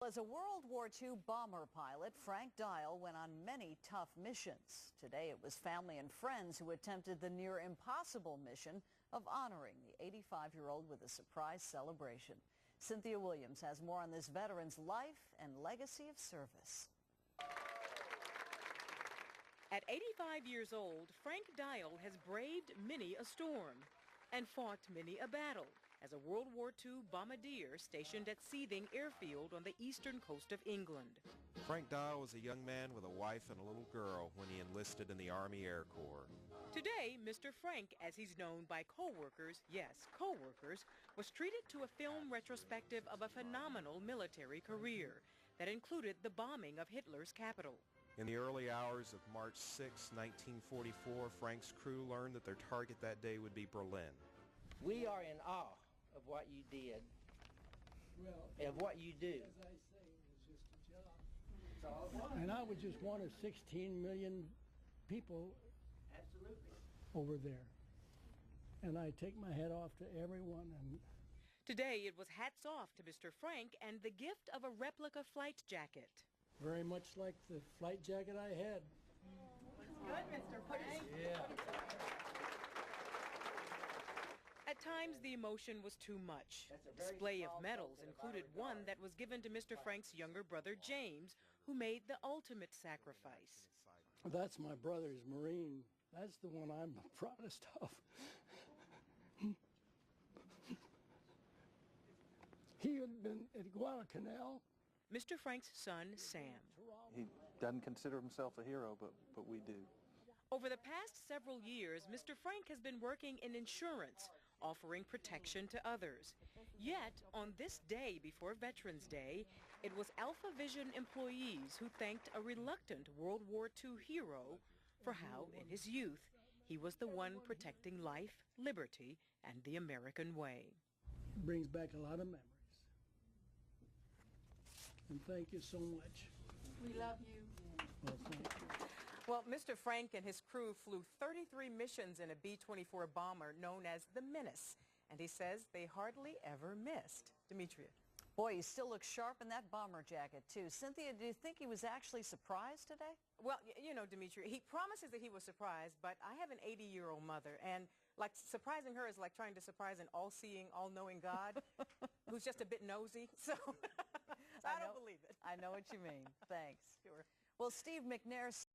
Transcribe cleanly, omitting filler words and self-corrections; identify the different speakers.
Speaker 1: As a World War II bomber pilot, Frank Dial went on many tough missions. Today it was family and friends who attempted the near impossible mission of honoring the 85-year-old with a surprise celebration. Cynthia Williams has more on this veteran's life and legacy of service.
Speaker 2: At 85 years old, Frank Dial has braved many a storm and fought many a battle as a World War II bombardier stationed at Seething Airfield on the eastern coast of England.
Speaker 3: Frank Dial was a young man with a wife and a little girl when he enlisted in the Army Air Corps.
Speaker 2: Today, Mr. Frank, as he's known by co-workers, yes, co-workers, was treated to a film retrospective of a phenomenal military career that included the bombing of Hitler's capital.
Speaker 3: In the early hours of March 6, 1944, Frank's crew learned that their target that day would be Berlin.
Speaker 4: We are in awe of what you did, of what you do.
Speaker 5: As I say, it was just a job. It's all it was. And I was just one of 16 million people over there. And I take my hat off to everyone. And
Speaker 2: today it was hats off to Mr. Frank and the gift of a replica flight jacket.
Speaker 5: very much like the flight jacket I had.
Speaker 2: Good, Mr. Frank.
Speaker 5: Yeah.
Speaker 2: At times, the emotion was too much. The display of medals included one that was given to Mr. Frank's younger brother, James, who made the ultimate sacrifice.
Speaker 5: That's my brother's Marine. That's the one I'm the proudest of. He had been at Guadalcanal.
Speaker 2: Mr. Frank's son, Sam.
Speaker 6: He doesn't consider himself a hero, but we do.
Speaker 2: Over the past several years, Mr. Frank has been working in insurance, offering protection to others. Yet, on this day before Veterans Day, it was Alpha Vision employees who thanked a reluctant World War II hero for how, in his youth, he was the one protecting life, liberty, and the American way.
Speaker 5: It brings back a lot of memories. And thank you so much.
Speaker 7: We love you.
Speaker 5: Well, thank you.
Speaker 2: Well, Mr. Frank and his crew flew 33 missions in a B-24 bomber known as the Menace, and he says they hardly ever missed. Demetria.
Speaker 1: Boy, he still looks sharp in that bomber jacket, too. Cynthia, do you think he was actually surprised today?
Speaker 2: Well, you know, Demetria, he promises that he was surprised, but I have an 80-year-old mother, and like surprising her is like trying to surprise an all-seeing, all-knowing God who's just a bit nosy, so I don't believe it.
Speaker 1: I know what you mean. Thanks. Sure. Well, Steve McNair